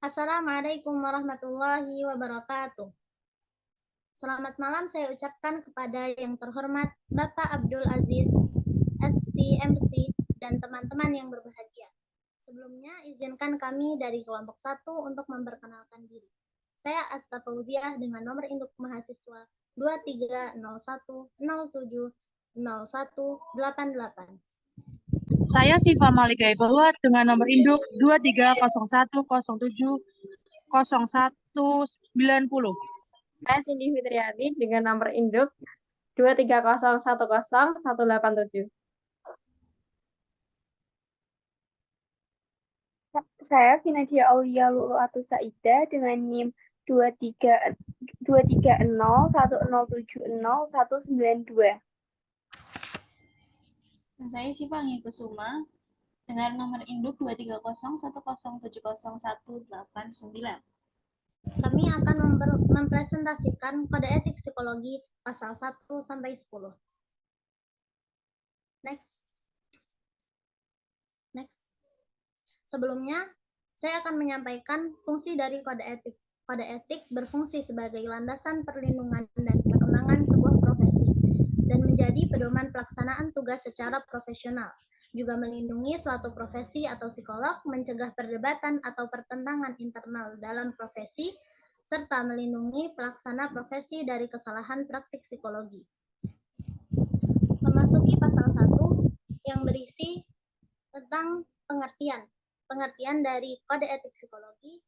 Assalamualaikum warahmatullahi wabarakatuh. Selamat malam saya ucapkan kepada yang terhormat Bapak Abdul Aziz, FC, dan teman-teman yang berbahagia. Sebelumnya, izinkan kami dari kelompok 1 untuk memperkenalkan diri. Saya Asta Fauziah dengan nomor induk mahasiswa 2301070188. Saya Siva Malika Ibawa dengan nomor induk 2301010190. Saya Cindy Fitriani dengan nomor induk 230100187. Saya Finadia Aulia Luluatus Saida dengan NIM 2301010709192. Dan saya Siva Kusuma dengan nomor induk 23010700189. Kami akan mempresentasikan kode etik psikologi pasal 1 sampai 10. Next. Sebelumnya, saya akan menyampaikan fungsi dari kode etik. Kode etik berfungsi sebagai landasan perlindungan dan perkembangan sebuah profesi dan menjadi pedoman pelaksanaan tugas secara profesional. Juga melindungi suatu profesi atau psikolog, mencegah perdebatan atau pertentangan internal dalam profesi, serta melindungi pelaksana profesi dari kesalahan praktik psikologi. Memasuki pasal 1 yang berisi tentang pengertian dari kode etik psikologi,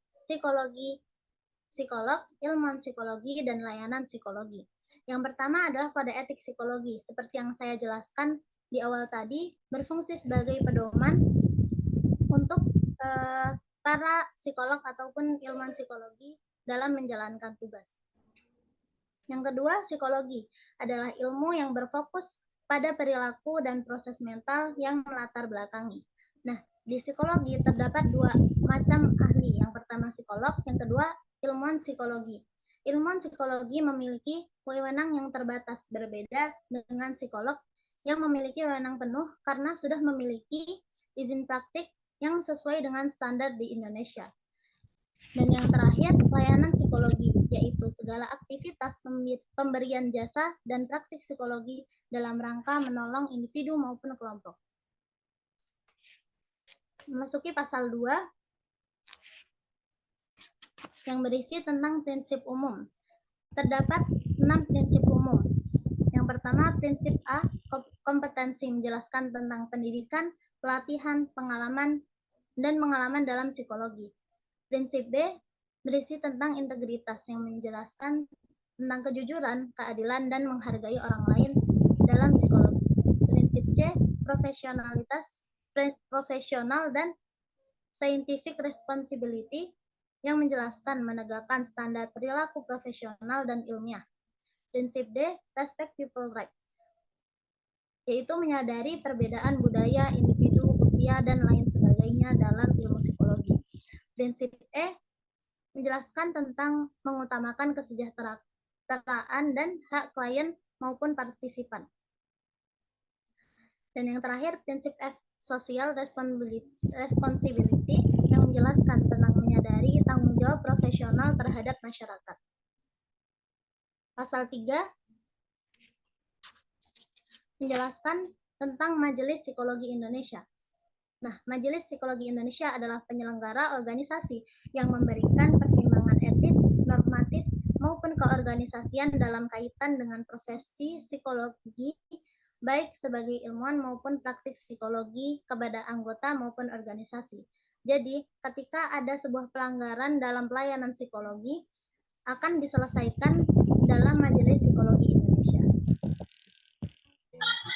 psikolog, ilmuwan psikologi, dan layanan psikologi. Yang pertama adalah kode etik psikologi. Seperti yang saya jelaskan di awal tadi, berfungsi sebagai pedoman untuk para psikolog ataupun ilmuwan psikologi dalam menjalankan tugas. Yang kedua, psikologi adalah ilmu yang berfokus pada perilaku dan proses mental yang melatar belakangi. Nah, di psikologi terdapat dua macam ahli. Yang pertama psikolog, yang kedua ilmuwan psikologi. Ilmuwan psikologi memiliki wewenang yang terbatas, berbeda dengan psikolog yang memiliki wewenang penuh karena sudah memiliki izin praktik yang sesuai dengan standar di Indonesia. Dan yang terakhir, layanan psikologi, yaitu segala aktivitas pemberian jasa dan praktik psikologi dalam rangka menolong individu maupun kelompok. Memasuki pasal 2 yang berisi tentang prinsip umum. Terdapat 6 prinsip umum. Yang pertama, prinsip A, kompetensi, menjelaskan tentang pendidikan, pelatihan, pengalaman, dan pengalaman dalam psikologi. Prinsip B, berisi tentang integritas, yang menjelaskan tentang kejujuran, keadilan, dan menghargai orang lain dalam psikologi. Prinsip C, profesional dan scientific responsibility, yang menjelaskan menegakkan standar perilaku profesional dan ilmiah. Prinsip D, respect people right, yaitu menyadari perbedaan budaya, individu, usia, dan lain sebagainya dalam ilmu psikologi. Prinsip E, menjelaskan tentang mengutamakan kesejahteraan dan hak klien maupun partisipan. Dan yang terakhir, prinsip F, social responsibility, yang menjelaskan tentang menyadari tanggung jawab profesional terhadap masyarakat. Pasal 3 menjelaskan tentang Majelis Psikologi Indonesia. Nah, Majelis Psikologi Indonesia adalah penyelenggara organisasi yang memberikan pertimbangan etis, normatif, maupun keorganisasian dalam kaitan dengan profesi psikologi, baik sebagai ilmuwan maupun praktik psikologi kepada anggota maupun organisasi. Jadi, ketika ada sebuah pelanggaran dalam pelayanan psikologi, akan diselesaikan dalam Majelis Psikologi Indonesia.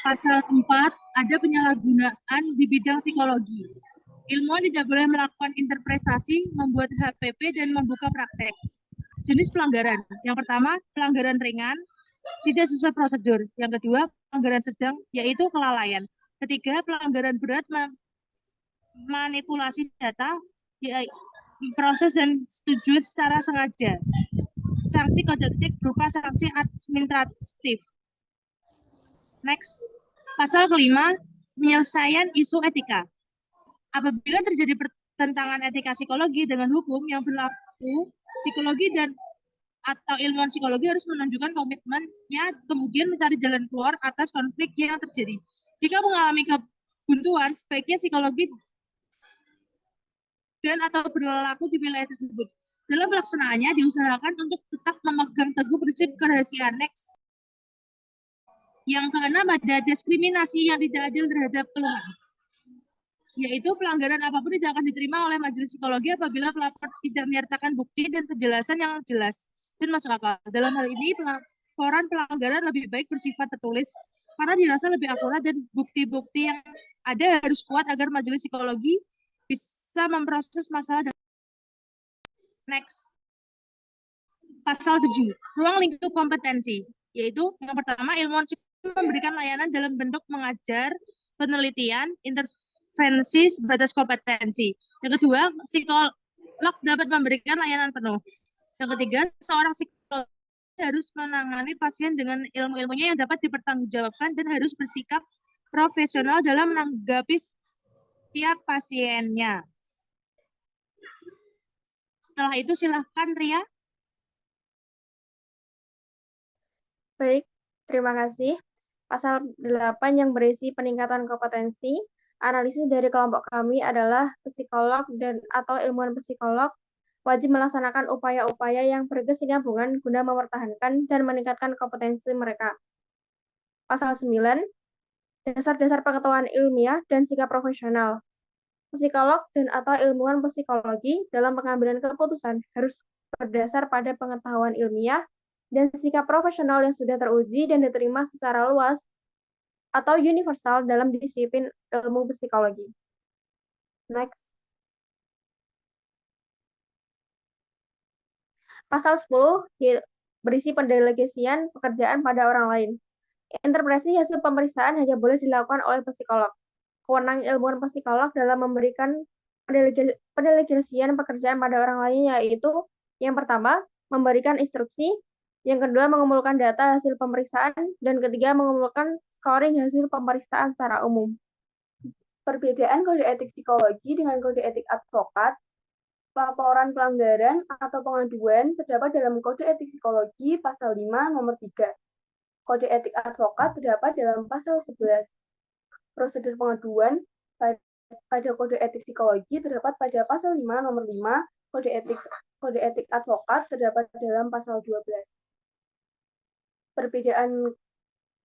Pasal 4, ada penyalahgunaan di bidang psikologi. Ilmuwan tidak boleh melakukan interpretasi, membuat HPP, dan membuka praktek. Jenis pelanggaran. Yang pertama, pelanggaran ringan, tidak sesuai prosedur. Yang kedua, pelanggaran sedang, yaitu kelalaian. Ketiga, pelanggaran berat, manipulasi data, proses dan setuju secara sengaja. Sanksi kode etik berupa sanksi administratif. Next. Pasal kelima, penyelesaian isu etika. Apabila terjadi pertentangan etika psikologi dengan hukum yang berlaku, psikologi dan atau ilmuwan psikologi harus menunjukkan komitmennya kemudian mencari jalan keluar atas konflik yang terjadi. Jika mengalami kebuntuan, sebaiknya psikologi dan atau berlaku di wilayah tersebut. Dalam pelaksanaannya diusahakan untuk tetap memegang teguh prinsip kerahasiaan. Next. Yang keenam ada diskriminasi yang tidak adil terhadap keluhan, yaitu pelanggaran apapun tidak akan diterima oleh majelis psikologi apabila pelapor tidak menyertakan bukti dan penjelasan yang jelas dan masuk akal. Dalam hal ini, pelaporan pelanggaran lebih baik bersifat tertulis karena dirasa lebih akurat dan bukti-bukti yang ada harus kuat agar majelis psikologi bisa memproses masalah. Next. Pasal 7, ruang lingkup kompetensi, yaitu yang pertama, ilmuwan psikologi memberikan layanan dalam bentuk mengajar, penelitian, intervensi sebatas kompetensi. Yang kedua, psikolog dapat memberikan layanan penuh. Yang ketiga, seorang psikolog harus menangani pasien dengan ilmu-ilmunya yang dapat dipertanggungjawabkan dan harus bersikap profesional dalam menanggapi setiap pasiennya. Setelah itu silahkan Ria. Baik, terima kasih. Pasal 8 yang berisi peningkatan kompetensi, analisis dari kelompok kami adalah psikolog dan atau ilmuwan psikolog wajib melaksanakan upaya-upaya yang berkesinambungan guna mempertahankan dan meningkatkan kompetensi mereka. Pasal 9, dasar-dasar pengetahuan ilmiah dan sikap profesional. Psikolog dan atau ilmuwan psikologi dalam pengambilan keputusan harus berdasar pada pengetahuan ilmiah dan sikap profesional yang sudah teruji dan diterima secara luas atau universal dalam disiplin ilmu psikologi. Next. Pasal 10 berisi pendelegasian pekerjaan pada orang lain. Interpretasi hasil pemeriksaan hanya boleh dilakukan oleh psikolog. Kewenangan ilmuwan psikolog dalam memberikan pendelegasian pekerjaan pada orang lain yaitu yang pertama, memberikan instruksi, yang kedua, mengumpulkan data hasil pemeriksaan, dan ketiga, mengumpulkan scoring hasil pemeriksaan secara umum. Perbedaan kode etik psikologi dengan kode etik advokat, laporan pelanggaran atau pengaduan terdapat dalam kode etik psikologi pasal 5 nomor 3. Kode etik advokat terdapat dalam pasal 11. Prosedur pengaduan pada kode etik psikologi terdapat pada pasal 5 nomor 5. Kode etik advokat terdapat dalam pasal 12. Perbedaan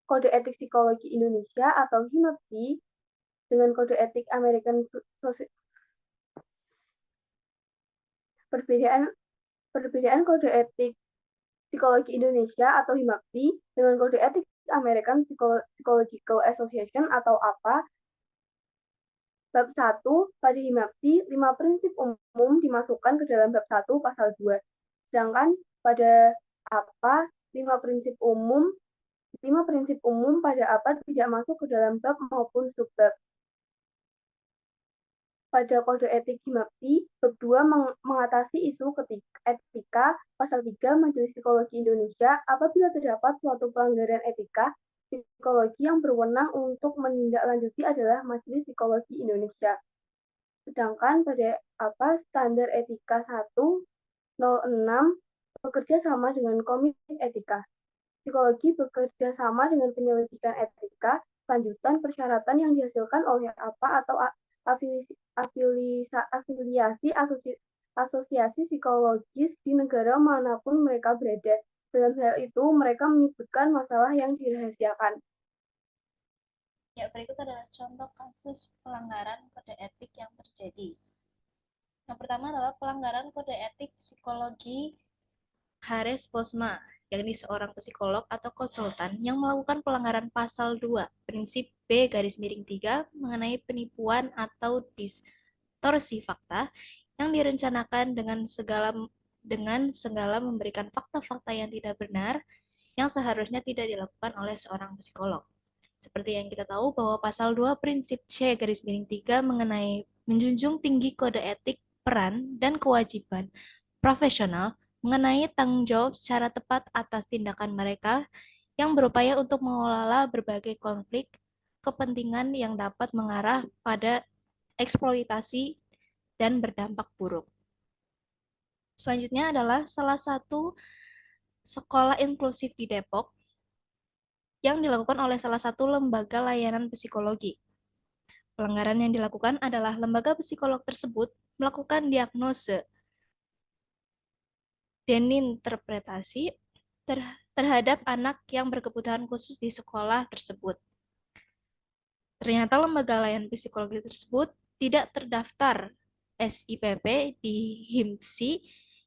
kode etik psikologi Indonesia atau HIMAPSI dengan kode etik American perbedaan kode etik psikologi Indonesia atau HIMAPSI dengan kode etik American Psychological Association atau APA. Bab 1 pada HIMAPSI 5 prinsip umum dimasukkan ke dalam bab 1 pasal 2. Sedangkan pada APA 5 prinsip umum pada APA tidak masuk ke dalam bab maupun subbab. Pada kode etik HIMAPSI, bab 2 mengatasi isu etika, pasal 3 Majelis Psikologi Indonesia, apabila terdapat suatu pelanggaran etika, psikologi yang berwenang untuk menindaklanjuti adalah Majelis Psikologi Indonesia. Sedangkan pada standar etika 106 bekerja sama dengan Komite Etika. Psikologi bekerja sama dengan penyelidikan etika, lanjutan persyaratan yang dihasilkan oleh atau afiliasi asosiasi psikologis di negara manapun mereka berada. Dalam hal itu, mereka menyebutkan masalah yang dirahasiakan. Ya, berikut adalah contoh kasus pelanggaran kode etik yang terjadi. Yang pertama adalah pelanggaran kode etik psikologi Haris Posma, yakni seorang psikolog atau konsultan yang melakukan pelanggaran pasal 2, prinsip B-3 mengenai penipuan atau distorsi fakta yang direncanakan dengan segala memberikan fakta-fakta yang tidak benar yang seharusnya tidak dilakukan oleh seorang psikolog. Seperti yang kita tahu bahwa pasal 2 prinsip C-3 mengenai menjunjung tinggi kode etik peran dan kewajiban profesional mengenai tanggung jawab secara tepat atas tindakan mereka yang berupaya untuk mengelola berbagai konflik kepentingan yang dapat mengarah pada eksploitasi dan berdampak buruk. Selanjutnya adalah salah satu sekolah inklusif di Depok yang dilakukan oleh salah satu lembaga layanan psikologi. Pelanggaran yang dilakukan adalah lembaga psikolog tersebut melakukan diagnose deninterpretasi terhadap anak yang berkebutuhan khusus di sekolah tersebut. Ternyata lembaga layanan psikologi tersebut tidak terdaftar SIPP di HIMSI,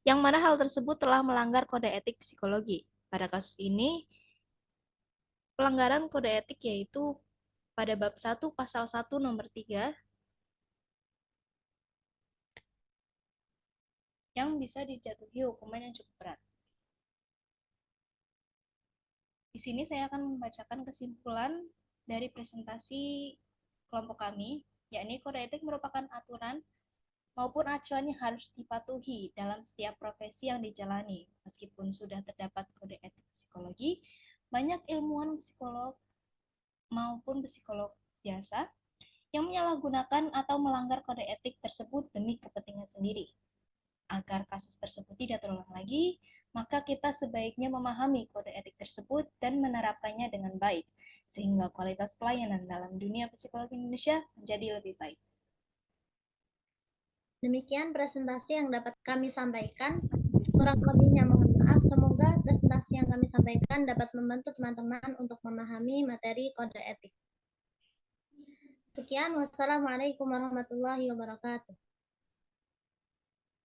yang mana hal tersebut telah melanggar kode etik psikologi. Pada kasus ini, pelanggaran kode etik yaitu pada bab 1 pasal 1 nomor 3 yang bisa dijatuhi hukuman yang cukup berat. Di sini saya akan membacakan kesimpulan dari presentasi kelompok kami, yakni kode etik merupakan aturan maupun acuan yang harus dipatuhi dalam setiap profesi yang dijalani. Meskipun sudah terdapat kode etik psikologi, banyak ilmuwan psikolog maupun psikolog biasa yang menyalahgunakan atau melanggar kode etik tersebut demi kepentingan sendiri. Agar kasus tersebut tidak terulang lagi, maka kita sebaiknya memahami kode etik tersebut dan menerapkannya dengan baik, sehingga kualitas pelayanan dalam dunia psikologi Indonesia menjadi lebih baik. Demikian presentasi yang dapat kami sampaikan. Kurang lebihnya mohon maaf. Semoga presentasi yang kami sampaikan dapat membantu teman-teman untuk memahami materi kode etik. Sekian, wassalamualaikum warahmatullahi wabarakatuh.